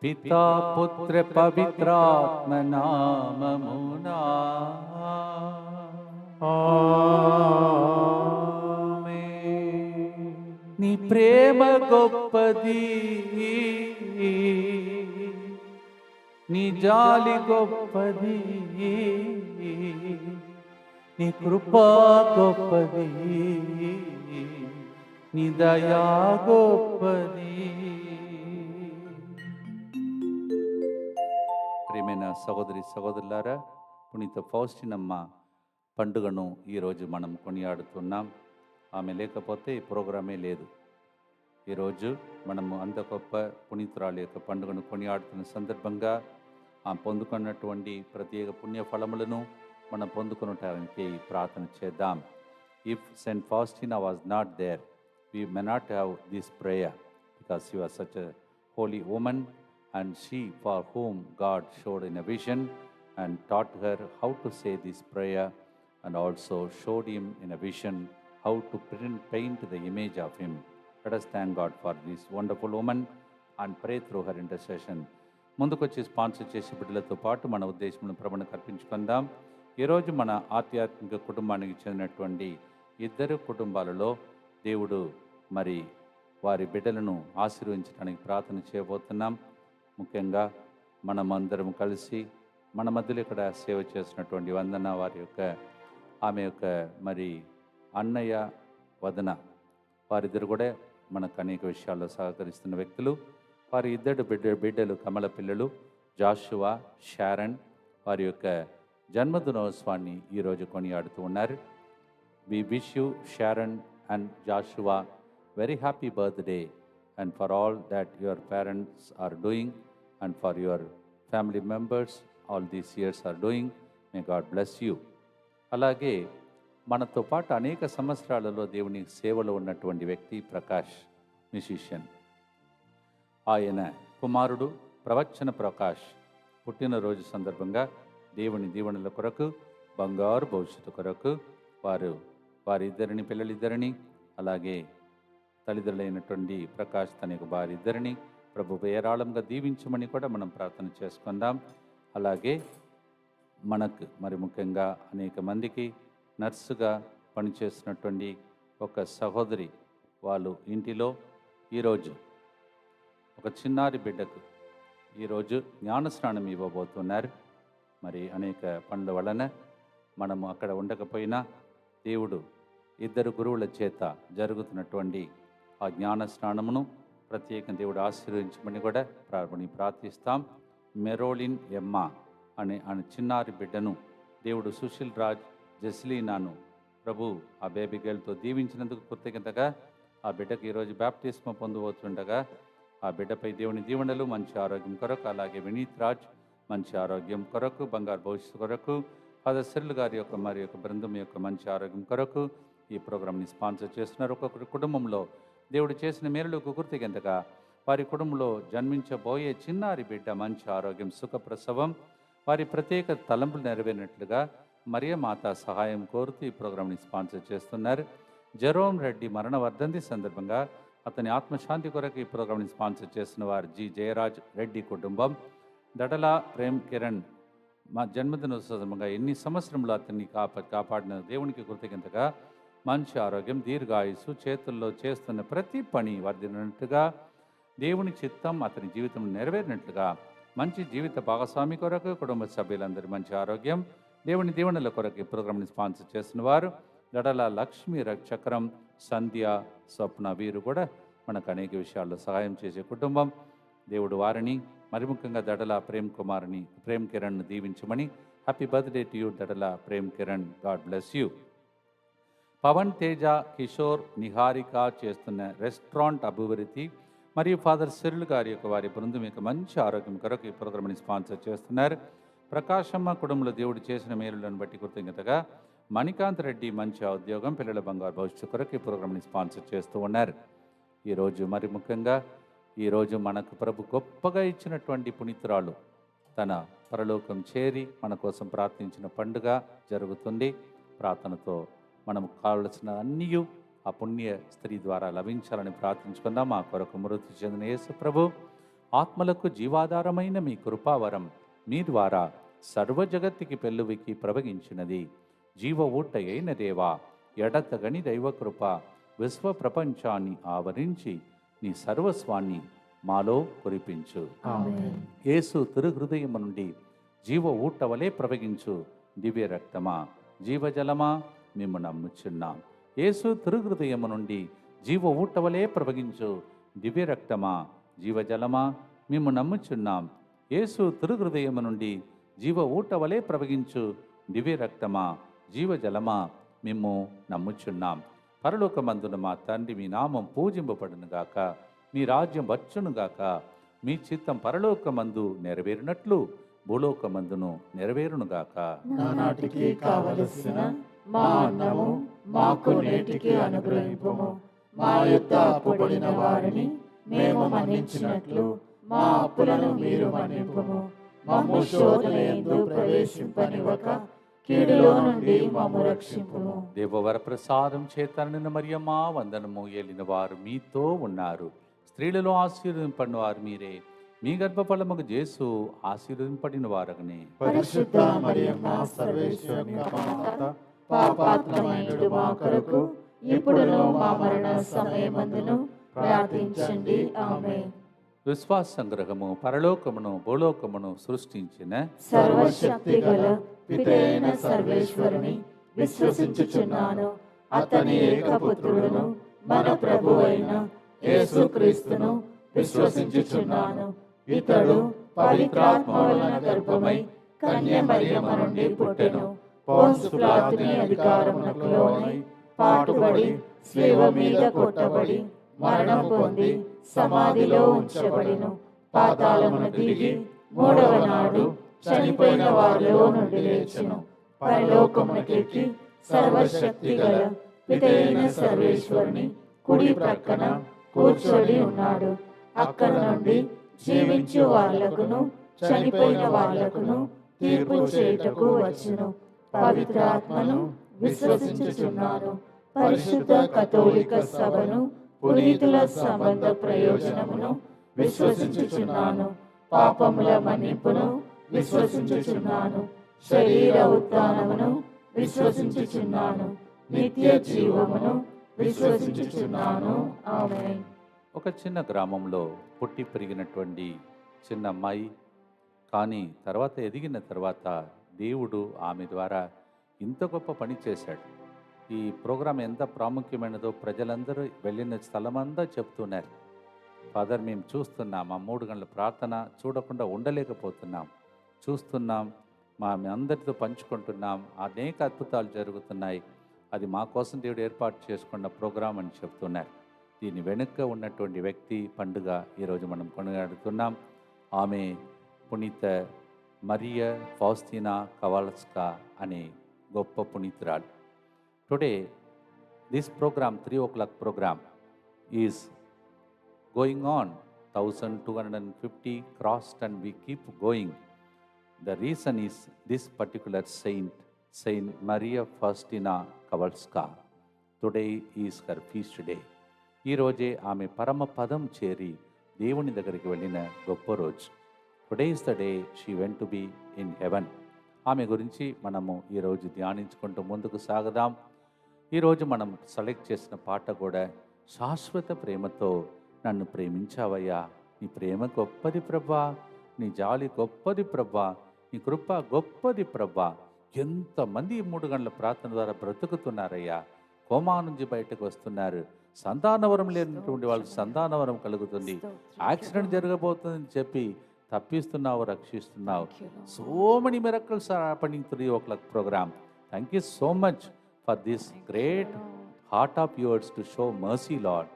పితా పుత్ర పవిత్రాత్మ నామమునా ఆమేన్. నీ ప్రేమ గొప్పది, నీ జాలి గొప్పది, నీ కృపా గొప్పది, నీ దయా గొప్పది. ప్రియమైన సహోదరి సహోదరులారా, పునీత ఫౌస్టినమ్మ పండుగను ఈరోజు మనం కొనియాడుతున్నాం. ఆమె లేకపోతే ఈ ప్రోగ్రామే లేదు. ఈరోజు మనము అంత గొప్ప పునీతురాలి యొక్క పండుగను కొనియాడుతున్న సందర్భంగా ఆమె పొందుకున్నటువంటి ప్రత్యేక పుణ్య ఫలములను మనం పొందుకునటానికి ప్రార్థన చేద్దాం. If Saint Faustina was not there, we may not have this prayer, because she was such a holy woman, and she for whom God showed in a vision and taught her how to say this prayer, and also showed him in a vision how to paint the image of him. Let us thank God for this wonderful woman and pray through her intercession. ముందుకొచ్చి sponsor చేసే బిడ్డలతో పాటు మన ఉద్దేశములను ప్రభువునికి అర్పించుకుందాం. ఈరోజు మన ఆధ్యాత్మిక కుటుంబానికి చెందినటువంటి ఇద్దరు కుటుంబాలలో దేవుడు మరి వారి బిడ్డలను ఆశీర్వదించడానికి ప్రార్థన చేయబోతున్నాం. ముఖ్యంగా మనమందరం కలిసి మన మధ్యలో ఇక్కడ సేవ చేసినటువంటి వందన వారి యొక్క ఆమె యొక్క మరి అన్నయ్య వదన వారిద్దరు కూడా మనకు అనేక విషయాల్లో సహకరిస్తున్న వ్యక్తులు. వారి ఇద్దరు బిడ్డలు కమల పిల్లలు జాషువా, షారన్ వారి యొక్క జన్మదినోత్సవాన్ని ఈరోజు కొనియాడుతూ ఉన్నారు. We wish you, Sharon and Joshua, very happy birthday, and for all that your parents are doing and for your family members all these years are doing. May God bless you. అలాగే మనతో పాటు అనేక సంవత్సరాలలో దేవుని సేవలో ఉన్నటువంటి వ్యక్తి Prakash, musician. ఆయన కుమారుడు ప్రవచన ప్రకాష్ పుట్టినరోజు సందర్భంగా దేవుని దీవెనల కొరకు, బంగారు భవిష్యత్తు కొరకు వారిద్దరిని పిల్లలిద్దరిని, అలాగే తల్లిదండ్రులైనటువంటి ప్రకాష్ తన యొక్క భార్య ఇద్దరిని ప్రభు ఏరాళంగా దీవించమని కూడా మనం ప్రార్థన చేసుకుందాం. అలాగే మనకు మరి ముఖ్యంగా అనేక మందికి నర్సుగా పనిచేస్తున్నటువంటి ఒక సహోదరి, వాళ్ళు ఇంటిలో ఈరోజు ఒక చిన్నారి బిడ్డకు ఈరోజు జ్ఞానస్నానం ఇవ్వబోతున్నారు. మరి అనేక పనుల వలన మనము అక్కడ ఉండకపోయినా దేవుడు ఇద్దరు గురువుల చేత జరుగుతున్నటువంటి ఆ జ్ఞాన స్నానమును ప్రత్యేకంగా దేవుడు ఆశీర్వదించమని కూడా ప్రార్థిస్తాం. మెరోలిన్ ఎమ్మ అనే చిన్నారి బిడ్డను దేవుడు సుశీల్ రాజ్ జెస్లీనాను ప్రభు ఆ బేబీ గర్ల్తో దీవించినందుకు కృతజ్ఞతగా ఆ బిడ్డకు ఈరోజు బ్యాప్టిస్మ పొందబోతుండగా ఆ బిడ్డపై దేవుని దీవెనలు, మంచి ఆరోగ్యం కొరకు, అలాగే వినీత్ రాజ్ మంచి ఆరోగ్యం కొరకు, బంగారు భవిష్యత్తు కొరకు, ఫాదర్ సిరిల్ గారి యొక్క మరి యొక్క బృందం యొక్క మంచి ఆరోగ్యం కొరకు ఈ ప్రోగ్రామ్ని స్పాన్సర్ చేస్తున్నారు. ఒక్కొక్కరి కుటుంబంలో దేవుడు చేసిన మేలులకు కృతజ్ఞతగా వారి కుటుంబంలో జన్మించబోయే చిన్నారి బిడ్డ మంచి ఆరోగ్యం, సుఖప్రసవం, వారి ప్రత్యేక తలంపులు నెరవేరినట్లుగా మరియమాత సహాయం కోరుతూ ఈ ప్రోగ్రామ్ని స్పాన్సర్ చేస్తున్నారు. జెరోమ్ రెడ్డి మరణ వర్ధంతి సందర్భంగా అతని ఆత్మశాంతి కొరకు ఈ ప్రోగ్రామ్ని స్పాన్సర్ చేస్తున్న వారు జి జయరాజ్ రెడ్డి కుటుంబం. దడల ప్రేమ్ కిరణ్ మా జన్మదినోత్సవంగా ఎన్ని సంవత్సరంలో అతన్ని కాపాడిన దేవునికి కృతజ్ఞతగా మంచి ఆరోగ్యం, దీర్ఘాయుసు, చేతుల్లో చేస్తున్న ప్రతి పని వర్ధిల్లినట్టుగా, దేవుని చిత్తం అతని జీవితం నెరవేరినట్లుగా మంచి జీవిత భాగస్వామి కొరకు కుటుంబ సభ్యులందరి మంచి ఆరోగ్యం, దేవుని దీవెనల కొరకు ఈ ప్రోగ్రామ్ని స్పాన్సర్ చేస్తున్న వారు దడల లక్ష్మీ చక్రం, సంధ్య, స్వప్న వీరు కూడా మనకు అనేక విషయాల్లో సహాయం చేసే కుటుంబం. దేవుడు వారిని మరి ముఖ్యంగా దడల ప్రేమ్ కిరణ్ను దీవించమని. Happy birthday to you Dadala Prem Kiran, God bless you. Pavan Teja, Kishore, Niharika చేస్తున్న రెస్టారెంట్ అభివృద్ధి మరియు ఫాదర్ సిరిల్ గారి యొక్క వారి బృందం యొక్క మంచి ఆరోగ్యం కొరకు ఈ ప్రోగ్రామ్ని స్పాన్సర్ చేస్తున్నారు. ప్రకాశమ్మ కుటుంబంలో దేవుడు చేసిన మేలులను బట్టి కృతజ్ఞతగా మణికాంత్ రెడ్డి మంచి ఉద్యోగం, పిల్లల బంగారు భవిష్యత్తు కొరకు ఈ ప్రోగ్రామ్ని స్పాన్సర్ చేస్తూ ఉన్నారు. ఈరోజు మరి ముఖ్యంగా ఈరోజు మనకు ప్రభు గొప్పగా ఇచ్చినటువంటి పునీతురాలు తన పరలోకం చేరి మన కోసం ప్రార్థించిన పండుగ జరుగుతుంది. ప్రార్థనతో మనకు కావలసిన అన్నీ ఆ పుణ్య స్త్రీ ద్వారా లభించాలని ప్రార్థించుకుందాం. మా కొరకు మృతి చెందిన యేసు ప్రభు ఆత్మలకు జీవాధారమైన మీ కృపావరం మీ ద్వారా సర్వ జగత్తుకి పెళ్ళువికి ప్రవగించినది. జీవ ఊట అయిన దేవా, ఎడతగని దైవకృప విశ్వ ప్రపంచాన్ని ఆవరించి నీ సర్వస్వాన్ని మాలో కురిపించు. యేసు తిరుహృదయము నుండి జీవ ఊట వలె ప్రవగించు దివ్య రక్తమా, జీవజలమా, మేము నమ్ముచున్నాం. యేసు తిరుహృదయము నుండి జీవ ఊట వలె ప్రవగించు దివ్య రక్తమా, జీవజలమా, మేము నమ్ముచున్నాం. యేసు తిరుహృదయము నుండి జీవ ఊట వలె ప్రవగించు దివ్య రక్తమా, జీవజలమా, మేము నమ్ముచున్నాం. పరలోకమందున మా తండ్రి, మీ నామం పూజింపబడునుగాక, మీ రాజ్యం వచ్చునుగాక, మీ చిత్తం పరలోకమందు నెరవేరినట్లు భూలోకమందును నెరవేరునుగాక. నానాటికి కావలసిన మా అన్నము మాకు నేటికి అనుగ్రహింపుము. మా యొద్ద అప్పుబడిన వారిని మేము మన్నించినట్లు మా అప్పులను మీరు మన్నింపుము. మమ్ము శోధనయందు ప్రవేశింపనివ్వక కీడులో నుండి మమ్ము రక్షింపుము. దేవవర ప్రసాదం చేతనైన మరియమ్మా వందనము. ఏలిన వారు మీతో ఉన్నారు. స్త్రీలలో ఆశీర్వదింపడిన వారు మీరే. మీ గర్భఫలముకు యేసు ఆశీర్వదింపడిన వారగనే. పరిశుద్ధ మరియమ్మ సర్వేశ్వరుని మాత, పాపాత్ములైన మా కొరకు ఇప్పుడును మా మరణ సమయమందును ప్రార్థించండి. ఆమేన్. విశ్వాస సంగ్రహము. పరలోకమును భూలోకమును సృష్టించిన సర్వశక్తిగల పితైన సర్వేశ్వరుని విశ్వసించుచున్నాను. అతని ఏకపుత్రుడును మన ప్రభువైన యేసుక్రీస్తును విశ్వసించుచున్నాను. ఇతడు పవిత్రాత్మ వలన గర్భమై కన్య మరియమ్మ నుండి పుట్టెను. పోన్సు పిలాతుని అధికారమునకు లోనై పాటుబడి శిలువ మీద కొట్టబడి మరణం పొంది సమాధిలో ఉంచబడిను. పాతాళమును దిగి మూడవ నాడు చనిపోయిన వారిలో నుండి లేచెను. పరలోకమునకెక్కి సర్వశక్తి గల పితైన సర్వేశ్వరుని కుడి ప్రక్కన కూర్చొని ఉన్నాడు. అక్కడ నుండి జీవించు వాళ్లకును చనిపోయిన వాళ్లకును తీర్పు చేయుటకు వచ్చును. పవిత్రాత్మను విశ్వసించుచున్నాను. పరిశుద్ధ కథోలిక సభను, పునీతుల సంబంధ ప్రయోజనమును విశ్వసించుచున్నాను. పాపముల మన్నింపును విశ్వసించుచున్నాను. శరీర ఉత్థానమును విశ్వసించుచున్నాను. నిత్య జీవమును విశ్వసించుచున్నాను. ఆమేన్. ఒక చిన్న గ్రామంలో పుట్టి పెరిగినటువంటి చిన్న అమ్మాయి, కానీ తర్వాత ఎదిగిన తర్వాత దేవుడు ఆమె ద్వారా ఇంత గొప్ప పని చేశాడు. ఈ ప్రోగ్రాం ఎంత ప్రాముఖ్యమైనదో ప్రజలందరూ వెళ్ళిన స్థలమంతా చెప్తున్నారు. ఫాదర్, మేము చూస్తున్నాం, ఆ 3 గంటల ప్రార్థన చూడకుండా ఉండలేకపోతున్నాం, చూస్తున్నాం, మా అందరితో పంచుకుంటున్నాం, అనేక అద్భుతాలు జరుగుతున్నాయి, అది మా కోసం దేవుడు ఏర్పాటు చేసుకున్న ప్రోగ్రాం అని చెప్తున్నారు. దీని వెనుక ఉన్నటువంటి వ్యక్తి పండుగ ఈరోజు మనం కొనియాడుతున్నాం. ఆమె పునీత మరియ ఫౌస్టినా కవాల్స్కా అనే గొప్ప పునీతురాలు. Today this program 3 o'clock program is going on. 1250 crossed and we keep going. The reason is this particular saint, Saint Maria Faustina Kowalska. Today is her feast day. ఈ రోజే ఆమె పరమ పదం చేరి దేవుని దగ్గరికి వెళ్ళిన గొప్ప రోజు. Today is the day she went to be in heaven. ఆమె గురించి మనము ఈరోజు ధ్యానించుకుంటూ ముందుకు సాగదాం. ఈరోజు మనం సెలెక్ట్ చేసిన పాట కూడా శాశ్వత ప్రేమతో నన్ను ప్రేమించావయ్యా, నీ ప్రేమ గొప్పది ప్రభా, నీ జాలి గొప్పది ప్రభా, నీ కృప గొప్పది ప్రభా. ఎంతమంది 3 గంటల ప్రార్థన ద్వారా బ్రతుకుతున్నారయ్యా, కోమా నుంచి బయటకు వస్తున్నారు, సంతానవరం లేనటువంటి వాళ్ళకి సంతానవరం కలుగుతుంది, యాక్సిడెంట్ జరగబోతుందని చెప్పి తప్పిస్తున్నావు, రక్షిస్తున్నావు. So many miracles are happening through the o'clock program. Thank you so much for this great heart of yours to show mercy, Lord.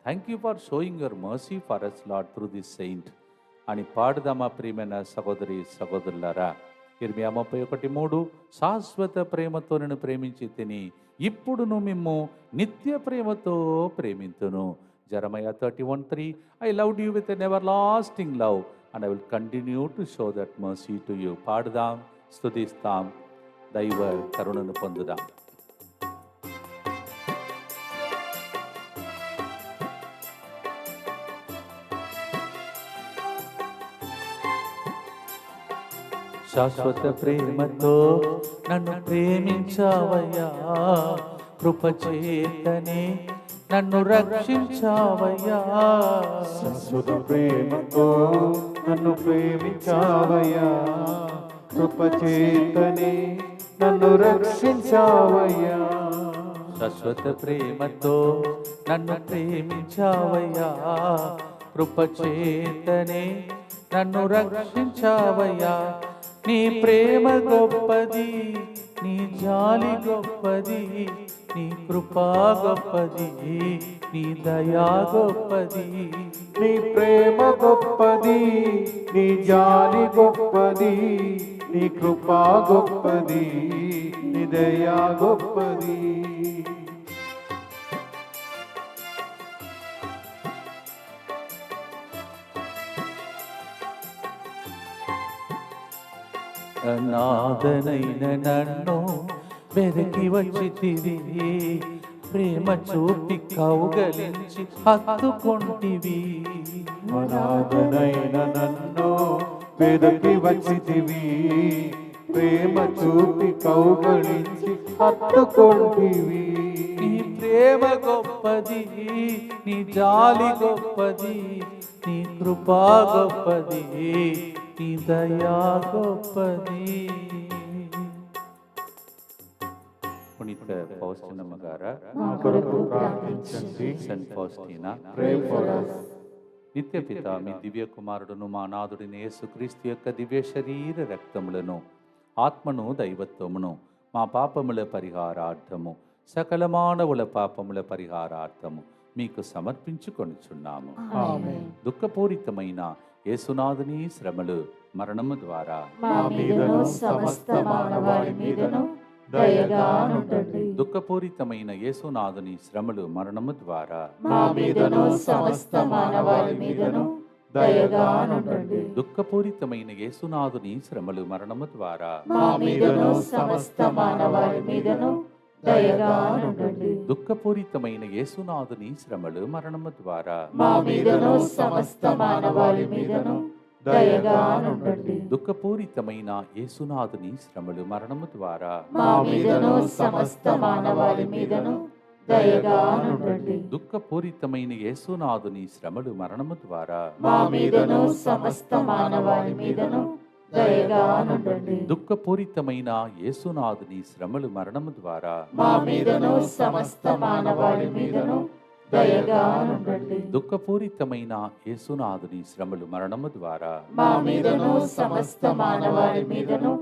Thank you for showing your mercy for us, Lord, through this saint. అని పాడుదామా ప్రియమైన సహోదరి సహోదరులారా. ఇర్మియా 31:3 శాశ్వత ప్రేమతో నేను ప్రేమించి తిని ఇప్పుడును మిమ్ము నిత్య ప్రేమతో ప్రేమింతును. జెరమయా 31:3 I loved you with an everlasting love and I will continue to show that mercy to you. పాడుదాం, స్తుతిస్తాం, దైవ కరుణను పొందుదాం. శాశ్వత ప్రేమతో నన్ను ప్రేమించావయ్యా, కృపచేతనే నన్ను రక్షించావయ్యా. శాశ్వత ప్రేమతో నన్ను ప్రేమించావయ్యా, కృపచేతనే నన్ను రక్షించావయ్యా. శాశ్వత ప్రేమతో నన్ను ప్రేమించావయ్యా, కృపచేతనే నన్ను రక్షించావయ్యా. నీ ప్రేమ గొప్పది, నీ జాలి గొప్పది, నీ కృపా గొప్పది, నీ దయా గొప్పది. నీ ప్రేమ గొప్పది, నీ జాలి గొప్పది, నీ కృపా గొప్పది, నీ దయా గొప్పది. అనాథనైన నన్ను వెదకి వచ్చితివి, ప్రేమ చూపి కౌగలించి హత్తుకొంటివి. అనాథనైన నన్ను వెదకి వచ్చితివి, ప్రేమ చూపి కౌగలించి హత్తుకొంటివి. నీ ప్రేమ గొప్పది, నీ జాలి గొప్పది, నీ కృపా గొప్పది, నీ దయా గొప్పది. పునీత ఫౌస్టినమ్మ గారా, మా కొరకు ప్రార్థించండి. Saint Faustina, Pray for us. నిత్య పిత మీ దివ్య కుమారుడును మా నాథుడిని యేసుక్రీస్తు యొక్క దివ్య శరీర రక్తములను, ఆత్మను, దైవత్వమును మా పాపముల పరిహారార్థము, సకల మానవుల పాపముల పరిహారార్థము మీకు సమర్పించుకొనుచున్నాము. ఆమేన్. దుఃఖపూరితమైన యేసునాథుని శ్రమలు, మరణము ద్వారా మా మీదను సమస్త మానవాళి మీదను దయగా నుండండి. దుఃఖపూరితమైన యేసునాథుని శ్రమలు, మరణము ద్వారా మా మీదను సమస్త మానవాళి మీదను దయగా నుండండి. దుఃఖపూరితమైన యేసునాథుని శ్రమలు, మరణము ద్వారా మా మీదను సమస్త మానవాళి మీదను దయగా నుండండి. దుఃఖపూరితమైన యేసునాథుని శ్రమలు, మరణము ద్వారా మా మీదను సమస్త మానవాళి మీదను దయగా నుండండి. దుఃఖపూరితమైన యేసునాథుని శ్రమలు, మరణము ద్వారా మా మీదను సమస్త మానవాళి మీదను దయగా నుండండి. దుఃఖపూరితమైన యేసునాథుని శ్రమలు, మరణము ద్వారా మా మీదను సమస్త మానవాళి మీదను దయగా నుండండి. దుఃఖపూరితమైన యేసునాథుని శ్రమలు, మరణము ద్వారా మా మీదను సమస్త మానవాళి మీదను దయగా నుండండి. దుఃఖపూరితమైన యేసునాథుని శ్రమలు, మరణము ద్వారా మా మీదను సమస్త మానవాళి మీదను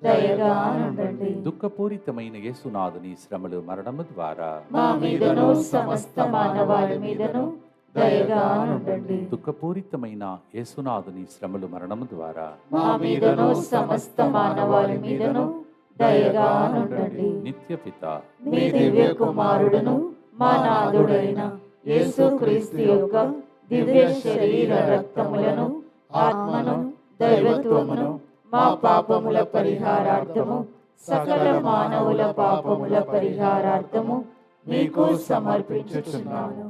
దయగా నుండండి. దుఃఖపూరితమైన యేసునాథుని శ్రమలు, మరణము ద్వారా మా మీదను సమస్త మానవాళి మీదను దయగా నుండండి. దుఃఖపూరితమైన యేసునాథుని శ్రమలు, మరణము ద్వారా మా మీదను సమస్త మానవాళి మీదను దయగా నుండండి. నిత్య పిత మీ దివ్య కుమారుడును మా నాథుడైన యేసుక్రీస్తు యొక్క దివ్య శరీర రక్తములను, ఆత్మను, దైవత్వమును మా పాపముల పరిహారార్థము, సకల మానవుల పాపముల పరిహారార్థము మీకు సమర్పించుచున్నాను.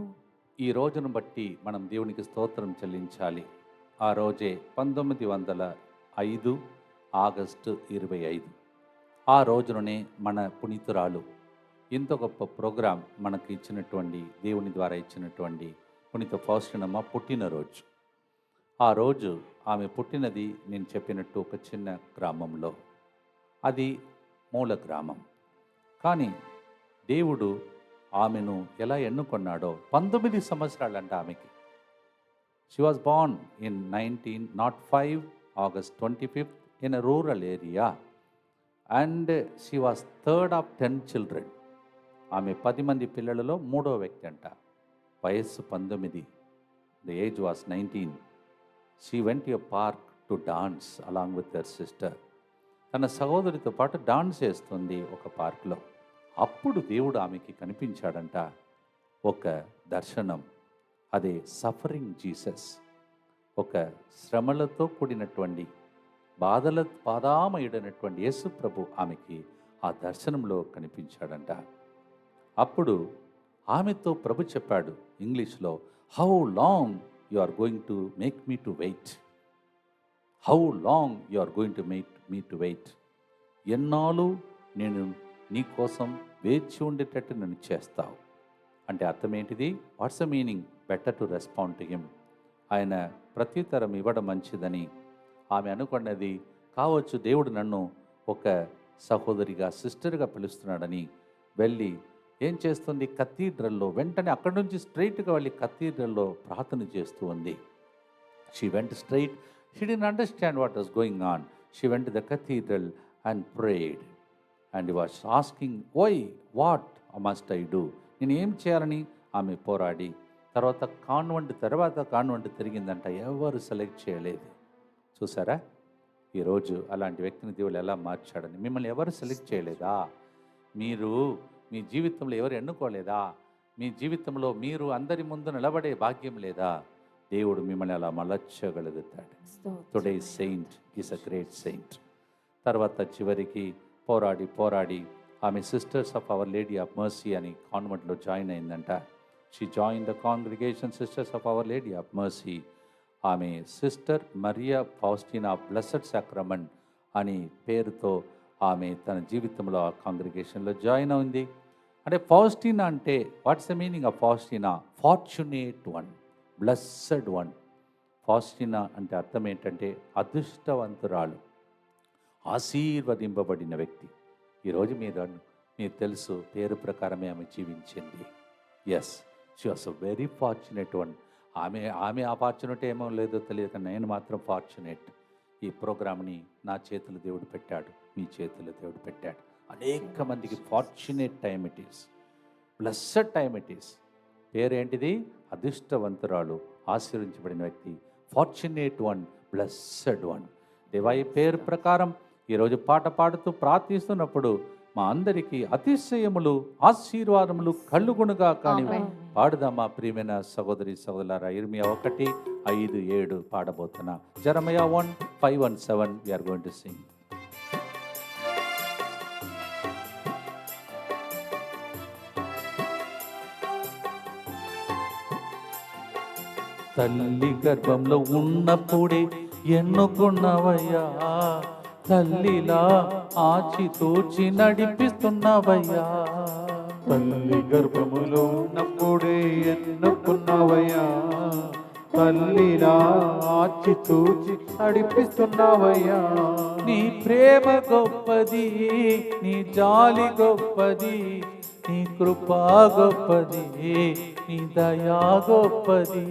ఈ రోజును బట్టి మనం దేవునికి స్తోత్రం చెల్లించాలి. ఆ రోజే 1905 ఆగస్టు 25 ఆ రోజుననే మన పునీతురాలు ఇంత గొప్ప ప్రోగ్రాం మనకు ఇచ్చినటువంటి, దేవుని ద్వారా ఇచ్చినటువంటి పునీత ఫౌస్టినమ్మ పుట్టినరోజు. ఆ రోజు ఆమె పుట్టినది నేను చెప్పినట్టు ఒక చిన్న గ్రామంలో, అది మూల గ్రామం. కానీ దేవుడు ఆమెను ఎలా ఎన్నుకొన్నాడో, 19 సంవత్సరాలంట ఆమెకి. She was born in 1905 August 25th in a rural area and she was third of 10 children. ఆమె 10 మంది పిల్లలలో 3వ వ్యక్తి అంట. వయస్సు 19, the age was 19. She went to a park to dance along with her sister. తన సహోదరితో పాటు డాన్స్ చేస్తుంది ఒక పార్క్లో. అప్పుడు దేవుడు ఆమెకి కనిపించాడంట, ఒక దర్శనం. అదే సఫరింగ్ జీసస్, ఒక శ్రమలతో కూడినటువంటి, బాధామయుడైనటువంటి యేసు ప్రభు ఆమెకి ఆ దర్శనంలో కనిపించాడంట. అప్పుడు ఆమెతో ప్రభు చెప్పాడు ఇంగ్లీష్లో, how long you are going to make me to wait, how long you are going to me to wait. ఎన్నాళ్ళు నేను నీ కోసం వేచి ఉండేటట్టు నన్ను చేస్తావు అంటే అర్థం ఏంటిది? What's the meaning? Better to respond to him. ఆయన ప్రత్యుత్తరం ఇవ్వడం మంచిదని ఆమె అనుకున్నది కావచ్చు. దేవుడు నన్ను ఒక సహోదరిగా, సిస్టర్గా పిలుస్తున్నాడని వెళ్ళి ఏం చేస్తుంది? కథీడ్రల్లో వెంటనే అక్కడి నుంచి స్ట్రైట్గా వెళ్ళి కథీడ్రల్లో ప్రార్థన చేస్తూ ఉంది. She went straight. She didn't understand what was going on. She went to the cathedral and prayed and was asking why, what must I do? నేను ఏం చేయాలని ఆమె పోరాడి తర్వాత కాన్వెంట్ తిరిగిందంట. ఎవరు సెలెక్ట్ చేయలేదు. చూసారా ఈరోజు అలాంటి వ్యక్తిని దేవుడు ఎలా మార్చాడని? మిమ్మల్ని ఎవరు సెలెక్ట్ చేయలేదా? మీరు మీ జీవితంలో ఎవరు ఎన్నుకోలేదా? మీ జీవితంలో మీరు అందరి ముందు నిలబడే భాగ్యం లేదా? దేవుడు మిమ్మల్ని అలా మలచగలుగుతాడు. Today saint is a great saint. తర్వాత చివరికి పోరాడి ఆమె sisters of our lady of mercy అని కాన్వెంట్లో జాయిన్ అయిందంట. She join the congregation sisters of our lady of mercy. ఆమె sister Maria Faustina blessed sacrament అని పేరుతో ఆమె తన జీవితంలో ఆ కాంగ్రిగేషన్లో జాయిన్ అయింది. అంటే ఫౌస్టినా అంటే what's the meaning of Faustina? Fortunate one, blessed one. Faustina అంటే అర్థం ఏంటంటే అదృష్టవంతురాలు, ఆశీర్వదింపబడిన వ్యక్తి. ఈరోజు మీరు తెలుసు పేరు ప్రకారమే ఆమె జీవించింది. Yes, she was a very fortunate one. ఆమె ఆ ఫార్చునేట్ ఏమో లేదో తెలియదు, కానీ నేను మాత్రం ఫార్చునేట్. ఈ ప్రోగ్రామ్ని నా చేతులు దేవుడు పెట్టాడు, మీ చేతులు దేవుడు పెట్టాడు. అనేక మందికి fortunate time it is, blessed time it is. పేరేంటిది? అదృష్టవంతురాలు, ఆశీర్వించబడిన వ్యక్తి, ఫార్చునేట్ వన్, బ్లెస్సెడ్ వన్. దేవా ఈ పేరు ప్రకారం ఈరోజు పాట పాడుతూ ప్రార్థిస్తున్నప్పుడు మా అందరికీ అతిశయములు, ఆశీర్వాదములు కళ్ళుగుణగా కానీ పాడుదామా ప్రియమైన సహోదరి సహోదరులారా? ఇర్మియా 1:5-7 పాడబోతున్నా. జెరమయా 1:5-7 we are going to sing. తల్లి గర్భంలో ఉన్నప్పుడే ఎన్నుకున్నవయ్యా, తల్లిలా ఆచితూచి నడిపిస్తున్నవయ్యా. తల్లి గర్భములో ఉన్నప్పుడే ఎన్నుకున్నావయ్యా, తల్లిలా ఆచితూచి నడిపిస్తున్నావయ్యా. నీ ప్రేమ గొప్పది, నీ జాలి గొప్పది, నీ కృపా గొప్పది, నీ దయా గొప్పది.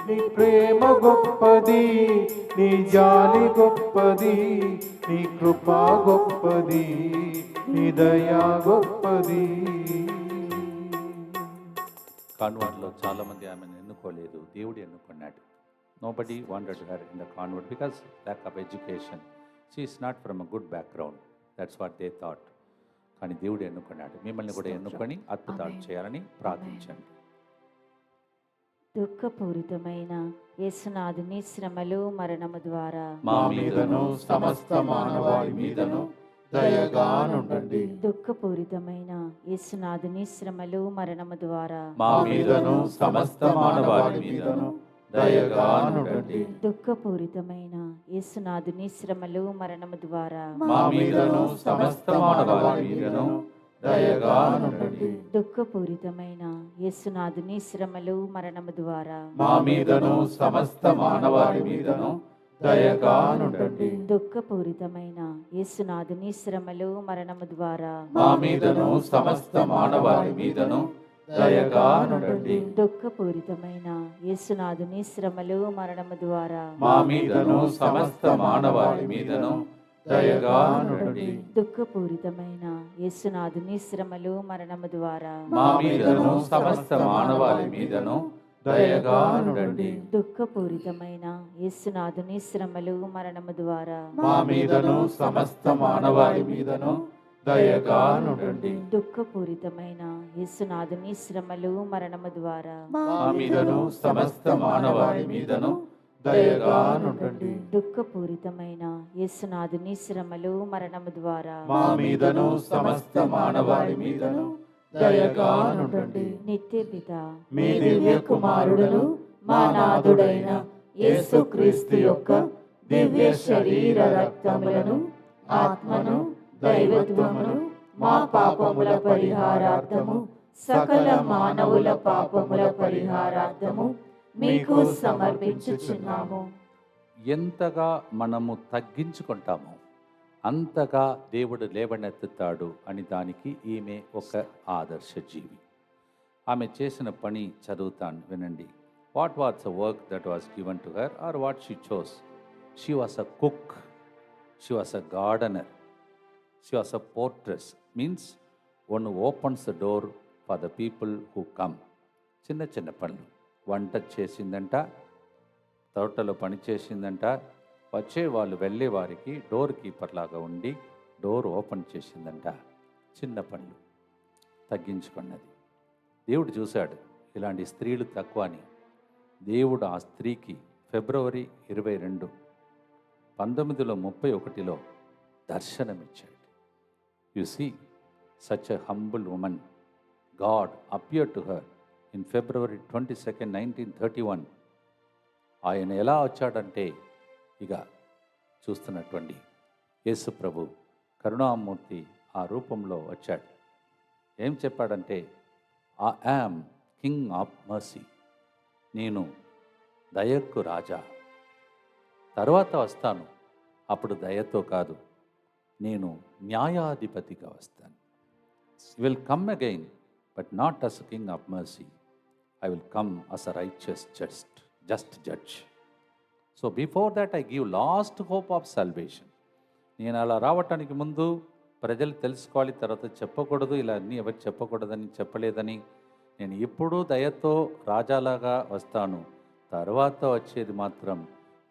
నీ ప్రేమ గొప్పది, నీ జాలి గొప్పది, నీ కృపా గొప్పది, నీ దయా గొప్పది. కాన్వెంట్లో చాలామంది ఆమెను ఎన్నుకోలేదు, దేవుడు ఎన్నుకున్నాడు. Nobody wanted her in the convent because lack of education. She is not from a good background, that's what they thought. కానీ దేవుడు ఎన్నుకున్నాడు. మిమ్మల్ని కూడా ఎన్నుకొని అద్భుతాలు చేయాలని ప్రార్థించండి. దుఃఖపూరితమైన యేసునాథుని శ్రమలు మరణము ద్వారా మా మీదను సమస్త మానవాళి మీదను దయగానుండండి. దుఃఖపూరితమైన యేసునాథుని శ్రమలు మరణము ద్వారా మా మీదను సమస్త మానవాళి మీదను దయగానుండండి. దుఃఖపూరితమైన యేసునాథుని శ్రమలు మరణము ద్వారా మా మీదను సమస్త మానవాళి మీదను దయగానుండండి. దుఃఖపూరితమైన యేసునాథుని శ్రమలు మరణము ద్వారా మా మీదను సమస్త మానవాళి మీదను దయగానుండండి. దుఃఖపూరితమైన యేసునాథుని శ్రమలు మరణము ద్వారా మా మీదను సమస్త మానవాళి మీదను దయగానుండండి. దుఃఖపూరితమైన యేసునాథుని శ్రమలు మరణము ద్వారా మా మీదను సమస్త మానవాళి మీదను దయగానుండండి. దుఃఖపూరితమైన యేసునాథుని శ్రమలు మరణము ద్వారా మా మీదను సమస్త మానవాళి మీదను దయగానుండండి. దుఃఖపూరితమైన యేసునాథుని శ్రమలు మరణము ద్వారా మా మీదను సమస్త మానవాళి మీదను దయగానుండండి. దుఃఖపూరితమైన యేసునాథుని శ్రమలు మరణము ద్వారా మా మీదను సమస్త మానవాళి మీదను దయగానుండండి. దుఃఖపూరితమైన యేసునాథుని శ్రమలు మరణము ద్వారా మా మీదను సమస్త మానవాళి మీదను దయగానుండండి. నిత్య పిత మీ దివ్య కుమారుడును మా నాథుడైన యేసుక్రీస్తు యొక్క దివ్య శరీర రక్తములను ఆత్మను దైవత్వమును మా పాపముల పరిహారార్థము సకల మానవుల పాపముల పరిహారార్థము మీకు సమర్పించుచున్నాము. ఎంతగా మనము తగ్గించుకుంటామో అంతగా దేవుడు లేవనెత్తుతాడు అని దానికి ఈమె ఒక ఆదర్శ జీవి. ఆమె చేసిన పని చదువుతాను వినండి. What was the work that was given to her or what she chose? She was a cook, she was a gardener, she was a portress. Means one opens the door for the people who come. చిన్న చిన్న పనులు, వంట చేసిందంట, తోటలో పని చేసిందంట, వచ్చే వాళ్ళు వెళ్ళే వారికి డోర్ కీపర్ లాగా ఉండి డోర్ ఓపెన్ చేసిందంట. చిన్న పనులు, తగ్గించుకున్నది. దేవుడు చూశాడు ఇలాంటి స్త్రీలు తక్కువ అని. దేవుడు ఆ స్త్రీకి ఫిబ్రవరి 22, 1931 దర్శనమిచ్చాడు. You see such a humble woman. God appeared to her in February 22, 1931. ఆయన ఎలా వచ్చాడంటే ఇక చూస్తున్నటువంటి యేసు ప్రభు కరుణామూర్తి ఆ రూపంలో వచ్చాడు. ఏం చెప్పాడంటే, I am king of mercy. నేను దయకు రాజా, తర్వాత వస్తాను, అప్పుడు దయతో కాదు, నేను న్యాయాధిపతిగా వస్తాను. Will come again but not as king of mercy. I will come as a righteous just judge. So before that I give last hope of salvation. నేను అలా రావటానికి ముందు ప్రజలు తెలుసుకోవాలి, తర్వాత చెప్పకూడదు, ఇలా అన్నీ ఎవరు చెప్పకూడదని చెప్పలేదని. నేను ఎప్పుడూ దయతో రాజాలాగా వస్తాను, తర్వాత వచ్చేది మాత్రం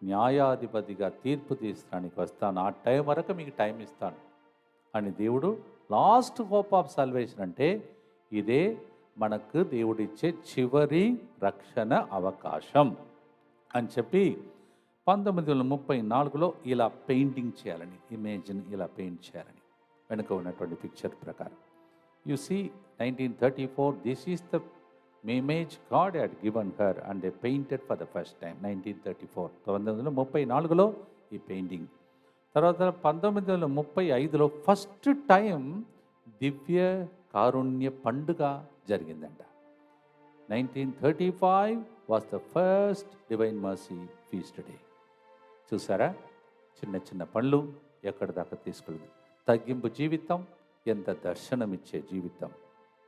న్యాయాధిపతిగా తీర్పు తీర్చడానికి వస్తాను. ఆ టైం వరకు మీకు టైం ఇస్తాను అని దేవుడు లాస్ట్ హోప్ ఆఫ్ సల్వేషన్ అంటే ఇదే మనకు దేవుడిచ్చే చివరి రక్షణ అవకాశం అని చెప్పి 1934 ఇలా పెయింటింగ్ చేయాలని, ఇమేజ్ని ఇలా పెయింట్ చేయాలని వెనుక ఉన్నటువంటి పిక్చర్ ప్రకారం. You see 1934 this is the image God had given her and they painted for the first time. 1934 ఈ పెయింటింగ్. తర్వాత 1935 ఫస్ట్ టైం దివ్య కారుణ్య పండుగ జరిగిందంట. 1935 was the first divine mercy feast day. చూసారా, చిన్న చిన్న పనులు ఎక్కడి దాకా తీసుకెళ్ళదు. తగ్గింపు జీవితం, ఎంత దర్శనమిచ్చే జీవితం.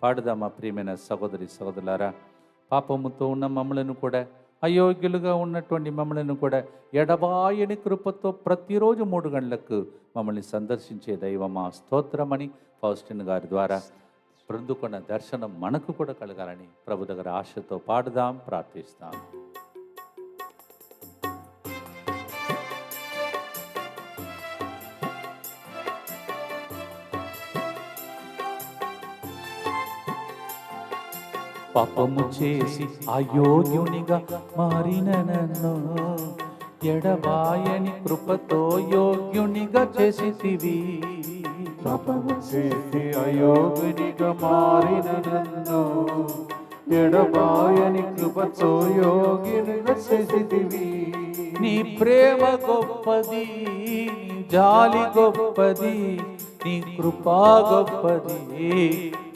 పాడుదామా ప్రియమైన సహోదరి సహోదరులారా? పాపముతో ఉన్న మమ్మలను కూడా, అయోగ్యులుగా ఉన్నటువంటి మమ్మలను కూడా ఎడబాయని కృపతో ప్రతిరోజు 3 గంటలకు మమ్మల్ని సందర్శించే దైవమా స్తోత్రమని ఫౌస్టిన్ గారి ద్వారా పొందుకున్న దర్శనం మనకు కూడా కలగాలని ప్రభు దగ్గర ఆశతో పాడుదాం, ప్రార్థిస్తాం. పాపము చేసి అయోగ్యునిగా మారిన నన్ను ఎడబాయని కృపతో యోగ్యునిగా చేసితివి. పాపము చేసి అయోగ్యునిగా మారిన నన్ను ఎడబాయని కృపతో యోగ్యునిగా చేసితివి. నీ ప్రేమ గొప్పది, నీ జాలి గొప్పది, నీ కృపా గొప్పది,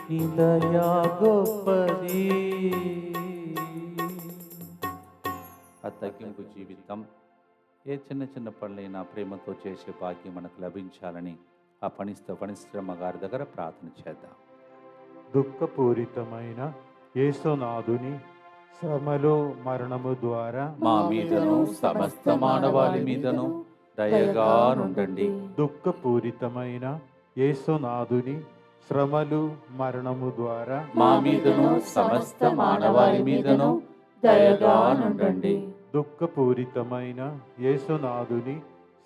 నీ దయా గొప్పది. ఆ తగ్గింపు జీవితం ఏ చిన్న చిన్న పనులైనా ప్రేమతో చేసే భాగ్యం మనకు లభించాలని ఆ పనిశ్రమ గారి దగ్గర ప్రార్థన చేద్దాం. దుఃఖపూరితమైన యేసునాథుని శ్రమలు మరణము ద్వారా మా మీదను సమస్త మానవాళి మీదను దయగా నుండండి. దుఃఖపూరితమైన యేసునాథుని శ్రమలు మరణము ద్వారా మా మీదను సమస్త మానవాళి మీదను దయగా నుండండి. దుఃఖపూరితమైన యేసునాథుని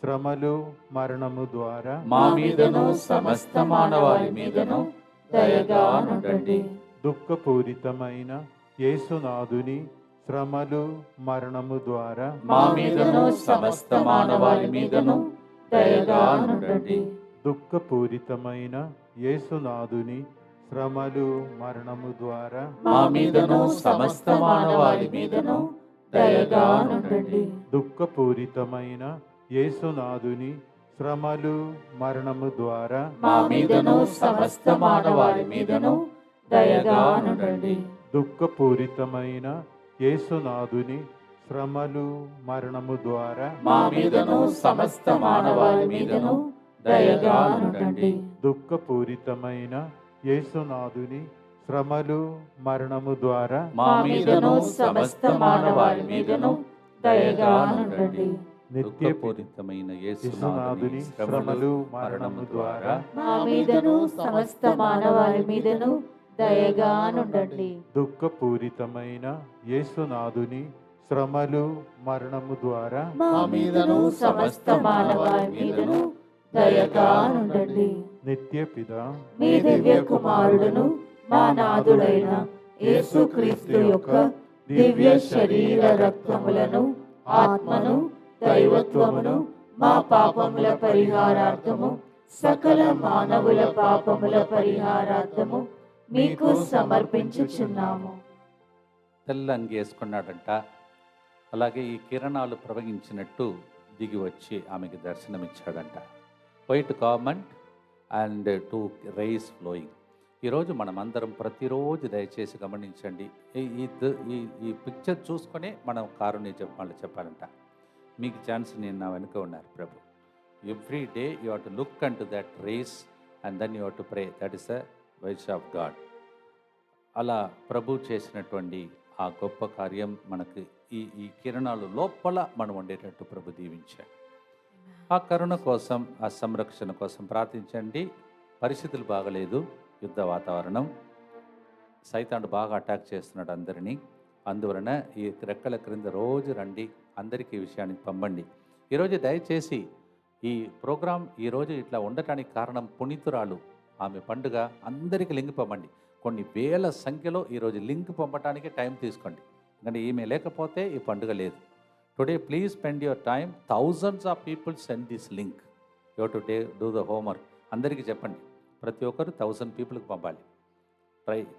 శ్రమలు మరణము ద్వారా మా మీదను సమస్త మానవాళి మీదను దయగా నుండండి. దుఃఖపూరితమైన యేసునాథుని శ్రమలు మరణము ద్వారా మా మీదను సమస్త మానవాళి మీదను దయగా నుండండి. దుఃఖపూరితమైన యేసునాథుని శ్రమలు మరణము ద్వారా మా మీదను సమస్త మానవాళి మీదను దయగా నుండండి. దుఃఖపూరితమైన యేసునాథుని శ్రమలు మరణము ద్వారా మా మీదను సమస్త మానవాళి మీదను దయగా నుండండి. దుఃఖపూరితమైన యేసునాథుని శ్రమలు మరణము ద్వారా మా మీదను సమస్త మానవాళి మీదను దయగా నుండండి. దుఃఖపూరితమైన యేసునాథుని శ్రమలు మరణము ద్వారా మా మీదను సమస్త మానవాళి మీదను దయగా నుండండి. దుఃఖపూరితమైన యేసునాథుని శ్రమలు మరణము ద్వారా మా మీదను సమస్త మానవాళి మీదను దయగా నుండండి. దుఃఖపూరితమైన యేసునాథుని శ్రమలు మరణము ద్వారా మా మీదను సమస్త మానవాళి మీదను దయగా నుండండి. నిత్య పిత మీ దివ్య కుమారుడును మా నాథుడైన యేసుక్రీస్తు యొక్క దివ్య శరీర రక్తములను ఆత్మను దైవత్వమును మా పాపముల పరిహారార్థము సకల మానవుల పాపముల పరిహారార్థము మీకు సమర్పించుచున్నాము. తెల్ల అంగి వేసుకున్నాడంట. అలాగే ఈ కిరణాలు ప్రవహించినట్టు దిగి వచ్చి ఆమెకి దర్శనమిచ్చాడంట. White garment and two rays flowing. ఈరోజు మనమందరం ప్రతిరోజు దయచేసి గమనించండి. ఈ పిక్చర్ చూసుకొనే మనం కారుని చెప్పాలంట. మీకు ఛాన్స్ నేను నా వెనుక ఉన్నారు ప్రభు. Every day you have to look and to that rays and then you have to pray. That is the voice of God. అలా ప్రభు చేసినటువంటి ఆ గొప్ప కార్యం మనకు ఈ కిరణాలు లోపల మనం ఉండేటట్టు ప్రభు దీవించాడు. ఆ కరుణ కోసం, ఆ సంరక్షణ కోసం ప్రార్థించండి. పరిస్థితులు బాగలేదు, యుద్ధ వాతావరణం, సైతాను బాగా అటాక్ చేస్తున్నాడు అందరినీ. అందువలన ఈ రెక్కల క్రింద రోజు రండి, అందరికీ ఈ విషయానికి పంపండి. ఈరోజు దయచేసి ఈ ప్రోగ్రాం ఈరోజు ఇట్లా ఉండటానికి కారణం పునీతురాలు. ఆమె పండుగ అందరికీ లింక్ పంపండి. కొన్ని వేల సంఖ్యలో ఈరోజు లింక్ పంపడానికి టైం తీసుకోండి. ఎందుకంటే ఈమె లేకపోతే ఈ పండుగ లేదు. Today please spend your time. Thousands of people send this link. You to do the homework. అందరికీ చెప్పండి. ప్రతి ఒక్కరు 1000 పీపుల్కి పంపాలి.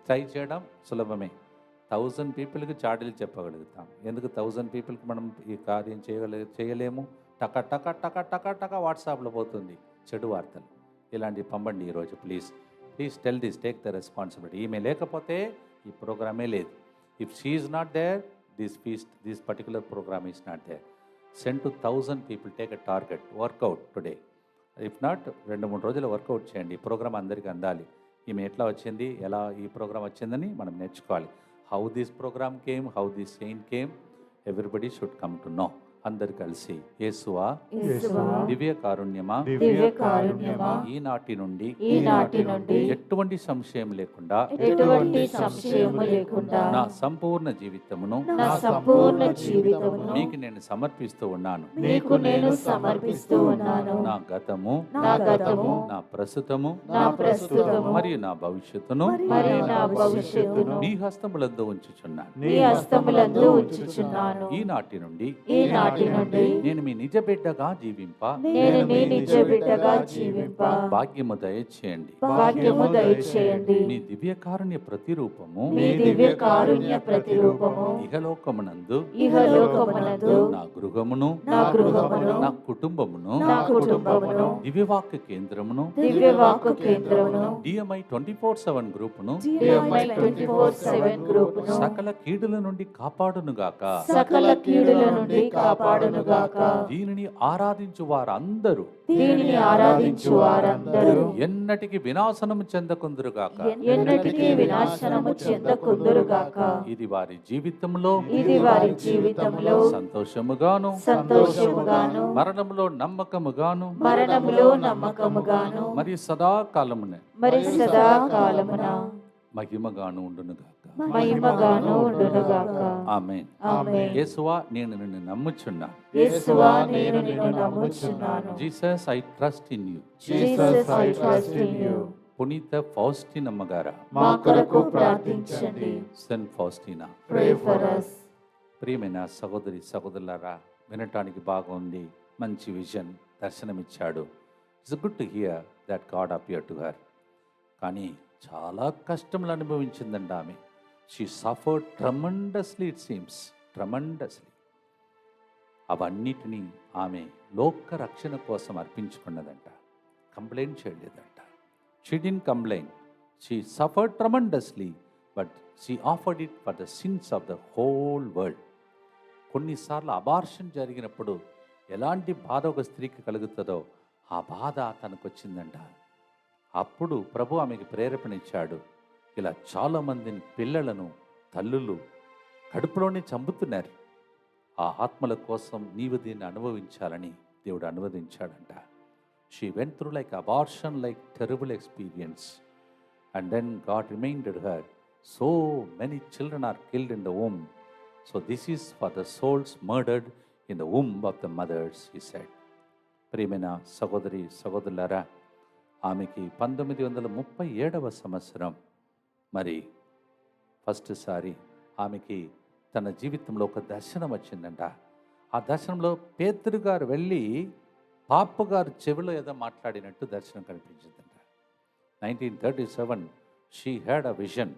ట్రై చేయడం సులభమే. 1000 పీపుల్కి చాడీలు చెప్పగలుగుతాం. ఎందుకు 1000 పీపుల్కి మనం ఈ కార్యం చేయలేము? టక టక టక టక టక వాట్సాప్లో పోతుంది చెడు వార్తలు. ఇలాంటివి పంపండి ఈరోజు please. Please tell this, take the responsibility. ఈమె లేకపోతే ఈ ప్రోగ్రామే లేదు. If she is not there, this particular programme is not there. Send to 1000 people. Take a target. Workout today. If not 2-3 రోజులు వర్కౌట్ చేయండి. ఈ ప్రోగ్రామ్ అందరికీ అందాలి. ఈమె ఎట్లా వచ్చింది, ఎలా ఈ ప్రోగ్రామ్ వచ్చిందని మనం నేర్చుకోవాలి. How this programme came, how this saint came, everybody should come to know. అందరు కలిసి యేసువా దివ్య కారుణ్యమా, ఈనాటి నుండి ఎటువంటి సంశయం లేకుండా నా సంపూర్ణ జీవితమును మీకు నేను సమర్పిస్తూ ఉన్నాను. నా గతము, నా ప్రస్తుతము మరియు నా భవిష్యత్తును మీ హస్తములందు ఉంచుచున్నాను. ఈనాటి నుండి నేను మీ నిజ బిడ్డగా జీవింప భాగ్యము దయచేయండి. మీ దివ్య కారుణ్య ప్రతిరూపము ఇహలోకమునందు నా గృహమును, నా కుటుంబమును, దివ్యవాక్య కేంద్రమును, DMI 24/7 గ్రూపును సకల కీడుల నుండి కాపాడునుగాక. దీనిని ఆరాధించు వారందరూ ఎన్నటికి వినాశనము చెందకుందురుగాక. ఇది వారి జీవితంలో సంతోషముగాను మరణములో నమ్మకముగాను మరియు సదాకాలమున మహిమగాను ఉండునుగాక. ఆమేన్. యేసువా నేను నిన్ను నమ్ముచున్నాను. Jesus I trust in you. పునీత ఫౌస్టినమ్మ గారా మా కొరకు ప్రార్థించండి. సెయింట్ ఫౌస్టినా, ప్రియమైన సహోదరులారా, వినటానికి బాగుంది. మంచి విజన్, దర్శనమిచ్చాడు. It's good to hear that God appeared to her. కానీ చాలా కష్టములు అనుభవించిందండి ఆమె. She suffered tremendously, it seems tremendously. అవన్నిటినీ ఆమె లోక రక్షణ కోసం అర్పించుకున్నదంట. కంప్లైంట్ చేయలేదంట. She didn't complaint. She suffered tremendously, but she offered it for the sins of the whole world. కొన్నిసార్లు అబార్షన్ జరిగినప్పుడు ఎలాంటి బాధ ఒక స్త్రీకి కలుగుతుందో ఆ బాధ తనకు వచ్చిందంట. అప్పుడు ప్రభు ఆమెకి ప్రేరేపణ ఇచ్చాడు. ఇలా చాలామందిని పిల్లలను తల్లులు కడుపులోనే చంపుతున్నారు. ఆ ఆత్మల కోసం నీవు దీన్ని అనుభవించాలని దేవుడు అనువదించాడంట. She went through like abortion, like terrible experience. And then God reminded her, so many children are killed in the womb. So this is for the souls murdered in the womb of the mothers, he said. ప్రియమైన సహోదరి సహోదరులారా, ఆమెకి 1937వ సంవత్సరం మరి first సారి ఆమెకి తన జీవితంలో ఒక దర్శనం వచ్చిందంట. ఆ దర్శనంలో పేతురు గారు వెళ్ళి పాపు గారు చెవిలో ఏదో మాట్లాడినట్టు దర్శనం కనిపించిందంట. 1937 she had a vision,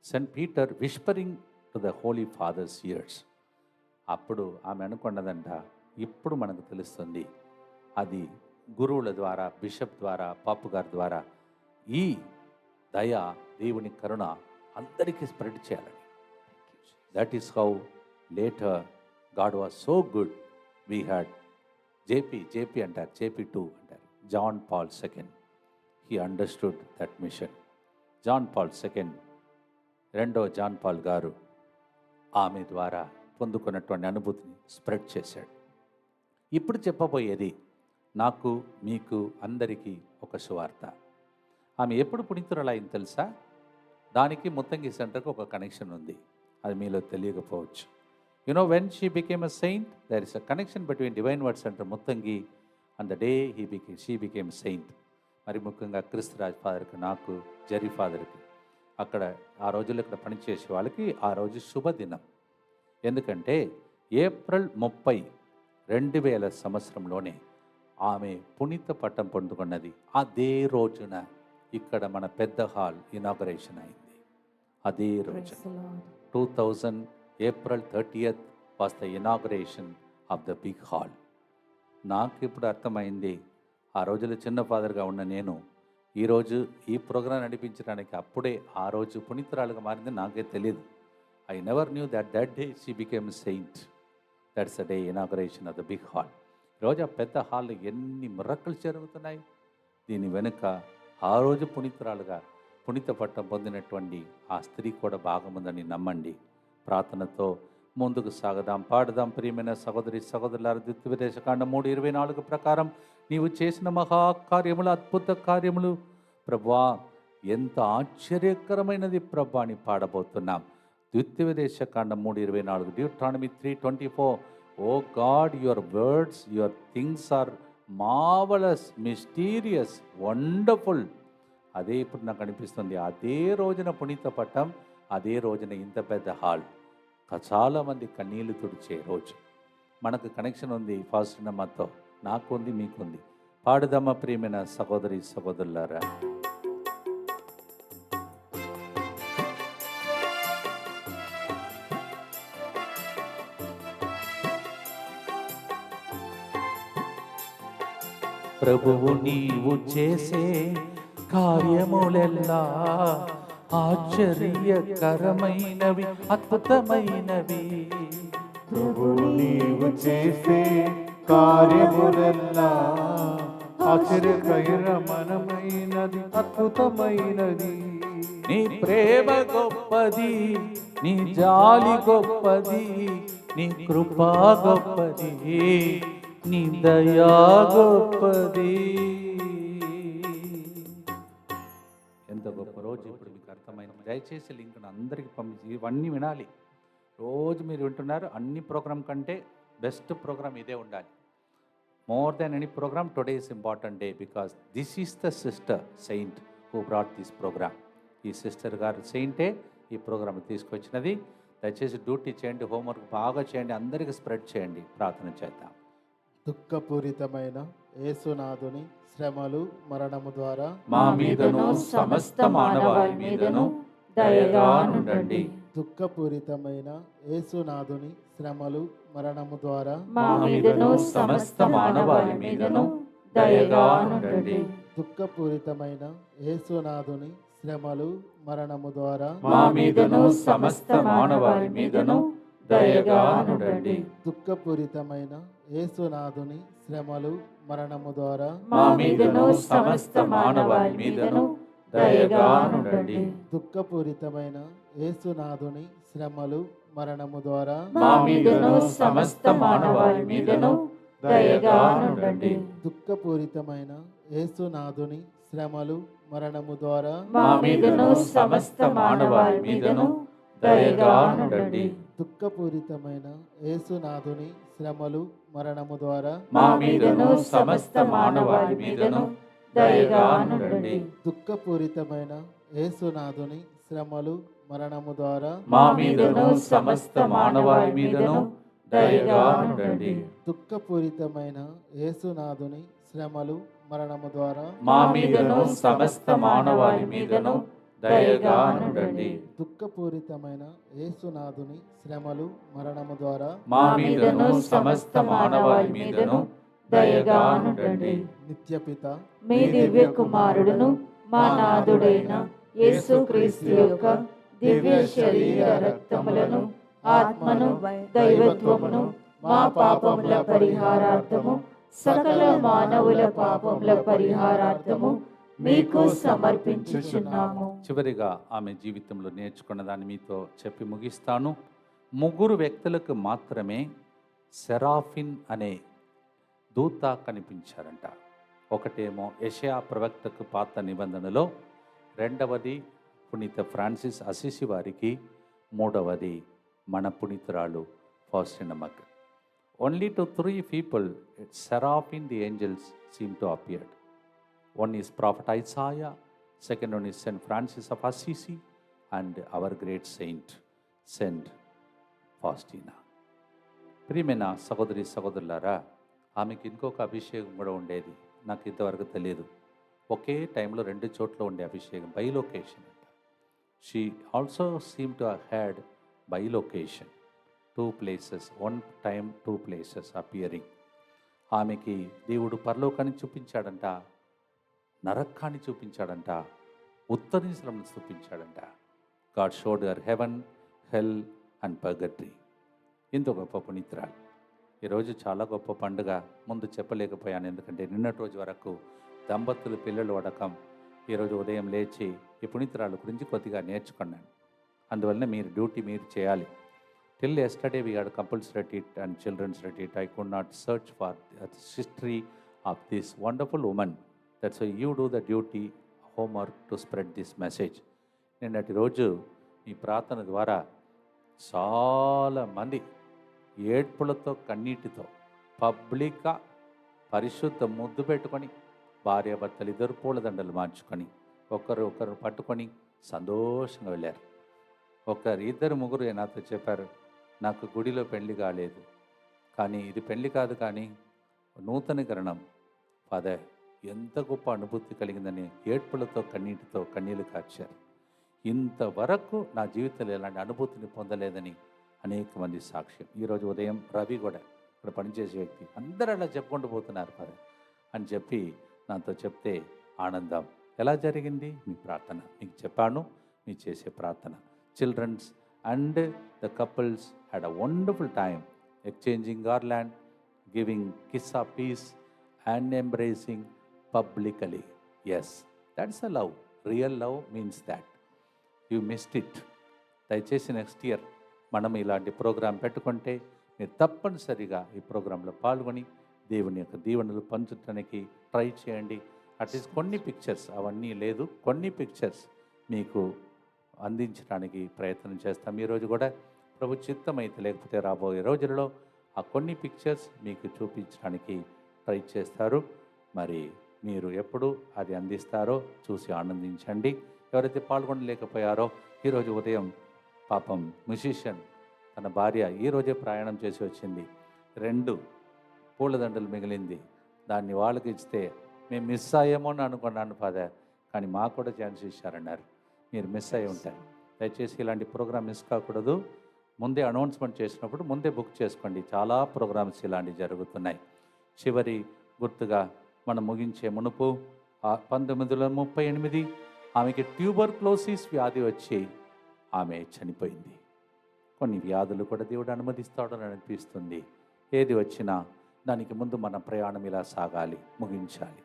Saint Peter whispering to the Holy Father's ears. అప్పుడు ఆమె అనుకున్నదంట, ఇప్పుడు మనకు తెలుస్తుంది అది గురువుల ద్వారా, బిషప్ ద్వారా, పాపు గారి ద్వారా ఈ దయ, దేవుని కరుణ అందరికీ స్ప్రెడ్ చేయాలని. That is how later God was so good. We had JP అంటారు, JP2 అంటారు, John Paul second. He understood that mission. John Paul second, రెండో జాన్ పాల్ గారు ఆమె ద్వారా పొందుకున్నటువంటి అనుభూతిని స్ప్రెడ్ చేశాడు. ఇప్పుడు చెప్పబోయేది నాకు, మీకు, అందరికీ ఒక సువార్త. ఆమె ఎప్పుడు పునీతురాలైంది తెలుసా? దానికి ముత్తంగి సెంటర్కి ఒక కనెక్షన్ ఉంది. అది మీలో తెలియకపోవచ్చు. You know, when she became a saint, there is a connection between Divine Word Centre Muthangi and the day she became saint. మరి ముఖ్యంగా క్రిస్తురాజ్ ఫాదర్కి, నాకు, జెర్రీ ఫాదర్కి, అక్కడ ఆ రోజుల్లో ఇక్కడ పనిచేసే వాళ్ళకి ఆ రోజు శుభదినం. ఎందుకంటే ఏప్రిల్ 30, 2000 సంవత్సరంలోనే ఆమె పునీత పట్టం పొందుకున్నది. అదే రోజున ఇక్కడ మన పెద్ద హాల్ ఇనాగరేషన్ అయింది. అదే రోజు 2000 April 30th was the inauguration of the big hall. నాకు ఇప్పుడు అర్థమైంది, ఆ రోజులో చిన్న ఫాదర్గా ఉన్న నేను ఈరోజు ఈ ప్రోగ్రాం నడిపించడానికి అప్పుడే ఆ రోజు పునీతురాలుగా మారింది నాకే తెలియదు. I never knew that day she became saint. That's the day inauguration of the big hall. ఈరోజు ఆ పెద్ద హాల్లో ఎన్ని మిరకల్స్ జరుగుతున్నాయి. దీని వెనుక ఆ రోజు పునీతురాలుగా పునీత పట్టం పొందినటువంటి ఆ స్త్రీ కూడా భాగముందని నమ్మండి. ప్రార్థనతో ముందుకు సాగదాం, పాడదాం. ప్రియమైన సహోదరి సహోదరులారా, ద్వితీయోపదేశకాండం 3:24 ప్రకారం నీవు చేసిన మహాకార్యములు, అద్భుత కార్యములు ప్రభువా, ఎంత ఆశ్చర్యకరమైనది ప్రభా అని పాడబోతున్నాం. ద్వితీయోపదేశకాండం 3:24, Deuteronomy 3:24. O God, your words, your things are marvellous, mysterious, wonderful. అదే ఇప్పుడు నాకు అనిపిస్తుంది, అదే రోజున పునీత పట్టం, అదే రోజున ఇంత పెద్ద హాల్, చాలామంది కన్నీళ్లు తుడిచే రోజు. మనకు కనెక్షన్ ఉంది ఫాస్టినమ్మతో, నాకుంది, మీకుంది. పాడుదమ్మ ప్రియమైన సహోదరి సహోదరులారా. ప్రభువు నీవు చేసే కార్యములెల్లా ఆశ్చర్యకరమైనవి, అద్భుతమైనవి. ప్రభువు నీవు చేసే కార్యములెల్లా ఆశ్చర్యకరమైనది, అద్భుతమైనది. నీ ప్రేమ గొప్పది, నీ జాలి గొప్పది, నీ కృపా గొప్పది, నీ దయా గొప్పది. ఎంత గొప్ప రోజు ఇప్పుడు మీకు అర్థమైంది. దయచేసి లింక్ను అందరికీ పంపించి ఇవన్నీ వినాలి. రోజు మీరు వింటున్నారు, అన్ని ప్రోగ్రాం కంటే బెస్ట్ ప్రోగ్రామ్ ఇదే ఉండాలి. More than any programme, today is important day because this is the sister saint who brought this programme. ఈ సిస్టర్ గారు సెయింటే ఈ ప్రోగ్రామ్ తీసుకొచ్చినది. దయచేసి డ్యూటీ చేయండి, హోంవర్క్ బాగా చేయండి, అందరికీ స్ప్రెడ్ చేయండి. ప్రార్థన చేద్దాం. దుఃఖపూరితమైన యేసునాథుని శ్రమలు, మరణము ద్వారా మా మీదను సమస్త మానవాళి మీదను దయగా నుండండి. దుఃఖపూరితమైన యేసునాథుని శ్రమలు మరణము ద్వారా మా మీదను సమస్త మానవాళి మీదను దయగా నుండండి. దుఃఖపూరితమైన యేసునాథుని శ్రమలు మరణము ద్వారా మా మీదను సమస్త మానవాళి మీదను దయగా నుండండి. దుఃఖపూరితమైన యేసునాథుని శ్రమలు మరణము ద్వారా మా మీదను సమస్త మానవాళి మీదను దయగా నుండండి. దుఃఖపూరితమైన యేసునాథుని శ్రమలు మరణము ద్వారా మా మీదను సమస్త మానవాళి మీదను దయగా నుండండి. దుఃఖపూరితమైన యేసునాథుని శ్రమలు మరణము ద్వారా మా మీదను సమస్త మానవాళి మీదను దయగా నుండండి. దుఃఖపూరితమైన యేసునాథుని శ్రమలు మరణము ద్వారా మా మీదను సమస్త మానవాళి మీదను దయగా నుండండి. దుఃఖపూరితమైన యేసునాథుని శ్రమలు మరణము ద్వారా మా మీదను సమస్త మానవాళి మీదను దయగా నుండండి. దుఃఖపూరితమైన యేసునాథుని శ్రమలు మరణము ద్వారా మా మీదను సమస్త మానవాళి మీదను దయగా నుండండి. దుఃఖపూరితమైన యేసునాథుని శ్రమలు మరణము ద్వారా మా మీదను సమస్త మానవాళి మీదను దయగా నుండండి. నిత్యపిత మీ దివ్య కుమారుడును మా నాథుడైన యేసుక్రీస్తు యొక్క దివ్య శరీర రక్తములను ఆత్మను దైవత్వమును మా పాపముల పరిహారార్థము సకల మానవుల పాపముల పరిహారార్థము మీకు సమర్పించుచున్నాము. చివరిగా ఆమె జీవితంలో నేర్చుకున్న దాన్ని మీతో చెప్పి ముగిస్తాను. ముగ్గురు వ్యక్తులకు మాత్రమే సెరాఫిన్ అనే దూత కనిపించారంట. ఒకటేమో యెషయా ప్రవక్తకు పాత నిబంధనలో, రెండవది పునీత ఫ్రాన్సిస్ అసిసి వారికి, మూడవది మన పునీతురాలు ఫౌస్టినమ్మకు. Only to 3 people seraphim the angels seem to appear. One is Prophet Isaiah, second one is Saint Francis of Assisi, and our great saint, Saint Faustina. ప్రియమైన సహోదరి సహోదరులారా, ఆమెకి ఇంకొక అభిషేకం కూడా ఉండేది, నాకు ఇంతవరకు తెలియదు. ఒకే టైంలో 2 చోట్ల ఉండే అభిషేకం, బైలొకేషన్ అంట. She also seem to had bilocation, 2 places, 1 time 2 places appearing. ఆమెకి దేవుడు పరలోకాన్ని చూపించాడంట, నరకాన్ని చూపించాడంట, ఉత్తరీశ్వరంను చూపించాడంట. God showed her heaven, hell and purgatory. ఇంత గొప్ప పునీతురాలు. ఈరోజు చాలా గొప్ప పండుగ. ముందు చెప్పలేకపోయాను, ఎందుకంటే నిన్నటి రోజు వరకు దంపతులు పిల్లలు అడకం. ఈరోజు ఉదయం లేచి ఈ పునీతురాలు గురించి కొద్దిగా నేర్చుకున్నాను. అందువల్ల మీరు డ్యూటీ మీరు చేయాలి. Till yesterday we had a compulsory retreat and children's retreat. I could not search for the history of this wonderful woman. That's why you do the duty, homework to spread this message. నిన్నటి రోజు ఈ ప్రార్థన ద్వారా చాలా మంది ఏడ్పులతో కన్నీటితో పబ్లిక్గా పరిశుద్ధ ముద్దు పెట్టుకొని భార్యాభర్తలు ఇద్దరు పూలదండలు మార్చుకొని ఒకరు పట్టుకొని సంతోషంగా వెళ్ళారు. ఇద్దరు ముగ్గురు నాతో చెప్పారు, నాకు గుడిలో పెళ్లి కాలేదు, కానీ ఇది పెళ్లి కాదు కానీ నూతనీకరణం. ఫాదర్, ఎంత గొప్ప అనుభూతి కలిగిందని ఏడ్పులతో కన్నీటితో కన్నీళ్లు కార్చారు. ఇంతవరకు నా జీవితంలో ఎలాంటి అనుభూతిని పొందలేదని అనేక మంది సాక్ష్యం. ఈరోజు ఉదయం రవి కూడా ఇక్కడ పనిచేసే వ్యక్తి, అందరూ అలా చెప్పుకుంటూ పోతున్నారు ఫాదర్ అని చెప్పి నాతో చెప్తే ఆనందం. ఎలా జరిగింది మీ ప్రార్థన? మీకు చెప్పాను, మీ చేసే ప్రార్థన. Childrens and the couples had a wonderful time exchanging garland, giving kiss of peace and embracing publicly. Yes, that's a love. Real love means that. You missed it. దయచేసి నెక్స్ట్ ఇయర్ మనం ఇలాంటి ప్రోగ్రాం పెట్టుకుంటే మీరు తప్పనిసరిగా ఈ ప్రోగ్రాంలో పాల్గొని దేవుని యొక్క దీవెనలు పంచడానికి ట్రై చేయండి. అట్లీస్ట్ కొన్ని పిక్చర్స్, అవన్నీ లేదు, కొన్ని పిక్చర్స్ మీకు అందించడానికి ప్రయత్నం చేస్తాం. ఈరోజు కూడా ప్రభు చిత్తమైతే, లేకపోతే రాబోయే రోజులలో ఆ కొన్ని పిక్చర్స్ మీకు చూపించడానికి ట్రై చేస్తారు. మరి మీరు ఎప్పుడు అది అందిస్తారో చూసి ఆనందించండి. ఎవరైతే పాల్గొనలేకపోయారో, ఈరోజు ఉదయం పాపం మ్యూజిషియన్ తన భార్య ఈరోజే ప్రయాణం చేసి వచ్చింది, 2 పూలదండలు మిగిలింది, దాన్ని వాళ్ళకి ఇస్తే మేము మిస్ అయ్యామో అని అనుకున్నాను ఫాదర్, కానీ మాకు కూడా ఛాన్స్ ఇచ్చారన్నారు. మీరు మిస్ అయి ఉంటారు. దయచేసి ఇలాంటి ప్రోగ్రామ్ మిస్ కాకూడదు. ముందే అనౌన్స్మెంట్ చేసినప్పుడు ముందే బుక్ చేసుకోండి. చాలా ప్రోగ్రామ్స్ ఇలాంటివి జరుగుతున్నాయి. చివరి గుర్తుగా మనం ముగించే మునుపు 1938 ఆమెకి ట్యూబర్క్లోసిస్ వ్యాధి వచ్చి ఆమె చనిపోయింది. కొన్ని వ్యాధులు కూడా దేవుడు అనుమతిస్తాడని అనిపిస్తుంది. ఏది వచ్చినా దానికి ముందు మన ప్రయాణం ఇలా సాగాలి, ముగించాలి.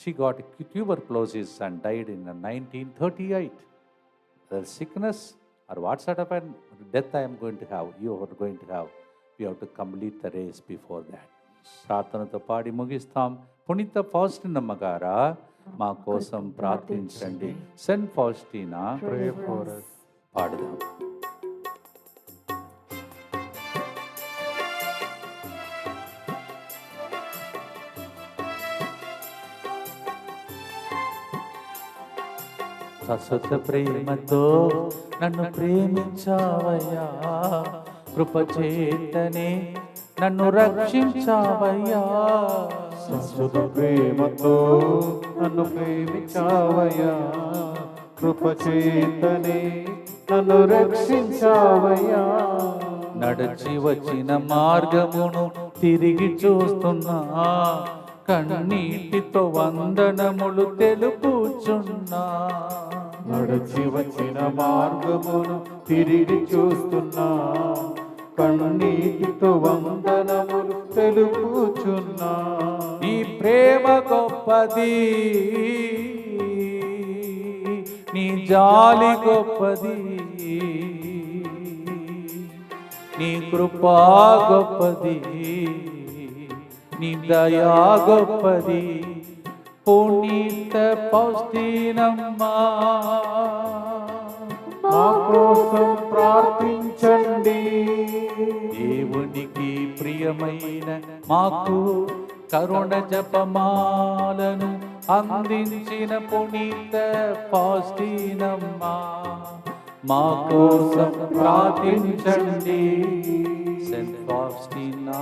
She got tuberculosis and died in 1938. The sickness or what sort of a death I am going to have, you are going to have. We have to complete the race before that. ప్రార్థనతో పాడి ముగిస్తాం. పునీత ఫౌస్టినమ్మ గారా మా కోసం ప్రార్థించండి. Saint Faustina Pray for us. పాడుదాం. శాశ్వత ప్రేమతో నన్ను ప్రేమించావయ్యా, కృపచేతనే నన్ను రక్షించావయ్యా. శాశ్వత ప్రేమతో నన్ను ప్రేమించావయ్యా, కృపచేతనే నన్ను రక్షించావయ్యా. నడిచి వచ్చిన మార్గమును తిరిగి చూస్తున్నా, కన్నీటితో వందనములు తెలుపుచున్నా. నడిచి వచ్చిన మార్గమును తిరిగి చూస్తున్నా, కన్నీటితో వందనములు తెలుపుచున్నా. నీ ప్రేమ గొప్పది, నీ జాలి గొప్పది, నీ కృపా గొప్పది, నీ దయా గొప్పది. పునీత ఫౌస్టినమ్మ మా కోసం ప్రార్థించండి. దేవునికి ప్రియమైన మాకు కరుణ జపమాలను అందించిన పునీత ఫౌస్టినమ్మ మా కోసం ప్రార్థించండి. Saint Faustina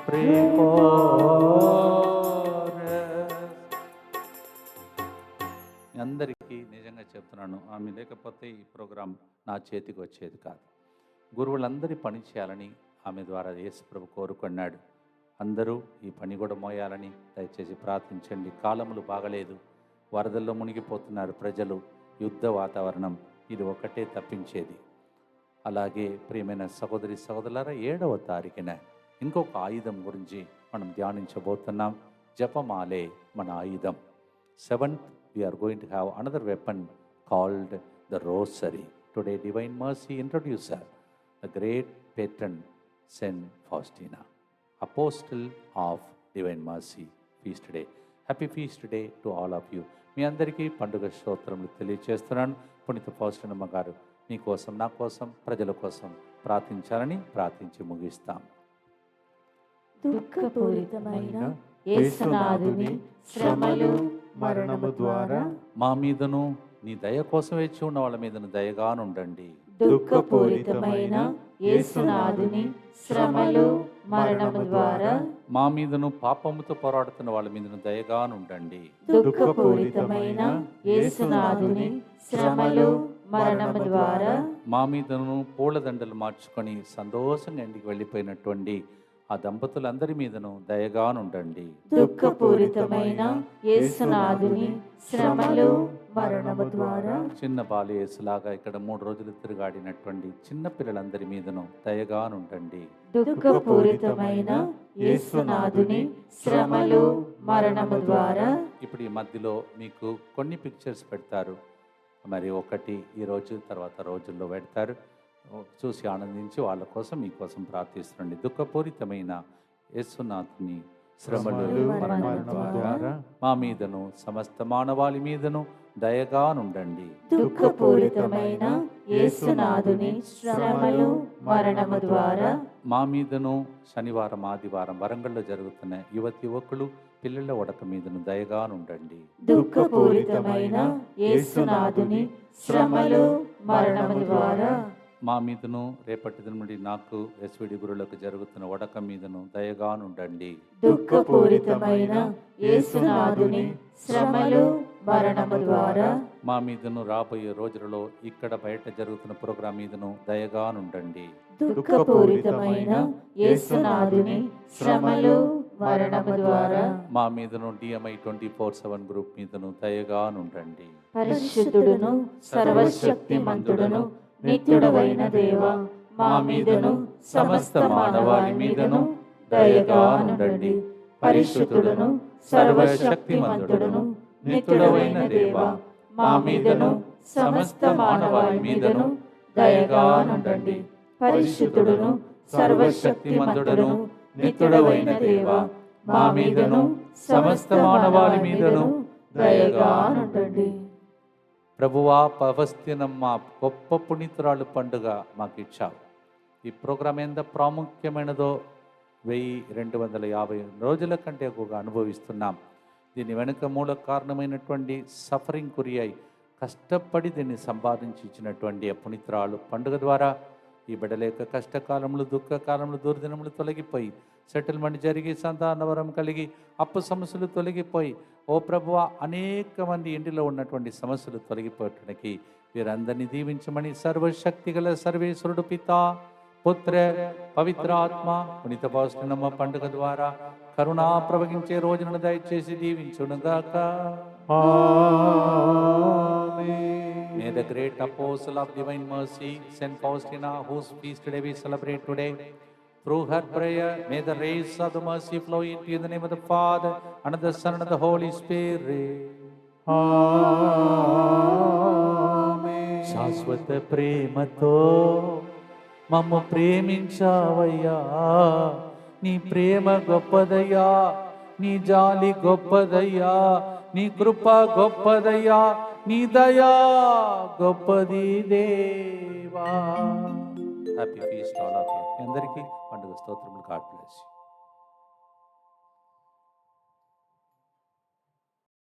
pray for us. అందరికీ నిజంగా చెప్తున్నాను, ఆమె లేకపోతే ఈ ప్రోగ్రాం నా చేతికి వచ్చేది కాదు. గురువులందరి పని చేయాలని ఆమె ద్వారా యేసు ప్రభు కోరుకున్నాడు. అందరూ ఈ పని కూడా మోయాలని దయచేసి ప్రార్థించండి. కాలములు బాగలేదు, వరదల్లో మునిగిపోతున్నారు ప్రజలు, యుద్ధ వాతావరణం, ఇది ఒకటే తప్పించేది. అలాగే ప్రియమైన సహోదరి సహోదరులారా, 7వ తారీఖున ఇంకొక ఆయుధం గురించి మనం ధ్యానించబోతున్నాం. జపమాలే మన ఆయుధం. 7th we are going to have another weapon called the rosary. Today Divine Mercy introduces her, the great patron Saint Faustina, Apostle of Divine Mercy feast day. Happy feast day to all of you. మీ అందరికీ పండుగ స్తోత్రములు తెలియజేస్తున్నాను. పునీత ఫౌస్టినమ్మ గారు మీకోసం, నా కోసం, ప్రజల కోసం ప్రార్థించాలని ప్రార్థించి ముగిస్తాం. దుఃఖపూరితమైన యేసునాథుని శ్రమలు మరణము ద్వారా మా మీదను నీ దయ కోసం వేచి ఉన్న వాళ్ళ మీదను దయగానుండండి. దుఃఖపూరితమైన యేసునాథుని శ్రమలు మరణము ద్వారా మా మీదను పాపముతో పోరాడుతున్న వాళ్ళ మీదను దయగానుండండి. దుఃఖపూరితమైన యేసునాథుని శ్రమలు మరణము ద్వారా మా మీదను పూలదండలు మార్చుకొని సంతోషంగా ఇంటికి వెళ్ళిపోయినటువంటి ఆ దంపతులందరి మీదను దయగానుండండి. దుఃఖపూరితమైన యేసునాథుని శ్రమలు మరణము ద్వారా చిన్న బాలు యేసులాగా ఇక్కడ 3 రోజులు తిరుగాడినటువంటి చిన్న పిల్లలందరి మీదను దయగానుండండి. దుఃఖపూరితమైన యేసునాథుని శ్రమలు మరణము ద్వారా ఇప్పుడు ఈ మధ్యలో మీకు కొన్ని పిక్చర్స్ పెడతారు. మరి ఒకటి ఈరోజు తర్వాత రోజుల్లో పెడతారు. చూసి ఆనందించి వాళ్ళ కోసం మీకోసం ప్రార్థిస్తుండండి. దుఃఖపూరితమైన యేసునాథుని శ్రమలు మరణము ద్వారా మా మీదను సమస్త మానవాళి మీదను దయగానుండండి. దుఃఖపూరితమైన యేసునాథుని శ్రమలు మరణము ద్వారా మా మీదను శనివారం ఆదివారం వరంగల్లో జరుగుతున్న యువకులు పిల్లల ఒడక మీదను దయగానుండండి. దుఃఖపూరితమైన యేసునాథుని శ్రమలు మరణము ద్వారా మా మీదను రేపటి నుండి నాకు ఎస్విడి గురులకు జరుగుతున్న ఒడక మీదను దయగానుండండి. దుఃఖపూరితమైన యేసునాథుని శ్రమలు మరణము ద్వారా మా మీదను రాబోయే రోజులలో ఇక్కడ బయట జరుగుతున్న ప్రోగ్రాం మీదను దయగానుండండి. దుఃఖపూరితమైన యేసునాథుని శ్రమలు మరణము ద్వారా మా మీదను DMI 24/7 గ్రూప్ మీదను దయగానుండండి. పరిశుద్ధుడును సర్వశక్తిమంతుడును నిత్యుడవైన దేవ మా మీదను సమస్త మానవాళి మీదను దయగానుండండి. పరిశుద్ధుడును సర్వశక్తిమంతుడును నిత్యుడవైన దేవ మా మీదను సమస్త మానవాళి మీదను దయగానుండండి. పరిశుద్ధుడును సర్వశక్తిమంతుడును నిత్యుడవైన దేవ మా మీదను సమస్త మానవాళి మీదను దయగానుండండి. ప్రభువా పవస్తినమ్మ గొప్ప పునీతురాలు పండుగ మాకు ఇచ్చావు. ఈ ప్రోగ్రాం ఎంత ప్రాముఖ్యమైనదో 1250 రోజుల కంటే ఎక్కువగా అనుభవిస్తున్నాం. దీని వెనుక మూల కారణమైనటువంటి సఫరింగ్ గురి అయి కష్టపడి దీన్ని సంపాదించి ఇచ్చినటువంటి పునీతురాలు పండుగ ద్వారా ఈ బిడ్డల యొక్క కష్టకాలములు, దుఃఖకాలములు, దుర్దినములు తొలగిపోయి సెటిల్మెంట్ జరిగి సంతానవరం కలిగి అప్పు సమస్యలు తొలగిపోయి ఓ ప్రభువా అనేక మంది ఇంటిలో ఉన్నటువంటి సమస్యలు తొలగిపోవటానికి వీరందరినీ దీవించమని సర్వశక్తి గల సర్వేశ్వరుడు పితా, పుత్ర, పవిత్రాత్మ పునీత పౌష్టినమ్మ పండుగ ద్వారా కరుణా ప్రవహించే రోజులను దయచేసి దీవించునుగాక. May the great apostle of divine mercy, Saint Faustina, whose feast today we celebrate today, through her prayer, may the rays of the mercy flow into you in the name of the Father, and of the Son, and of the Holy Spirit. Amen. శాశ్వత ప్రేమతో మమ్ము ప్రేమించావయ్యా, నీ ప్రేమ గొప్పదయ్యా, నీ జాలి గొప్పదయ్యా, నీ కృప గొప్పదయ్యా, నీ దయా గొప్పది దేవా. Happy feast all of you. అందరికీ పండుగ స్తోత్రములు. God bless you.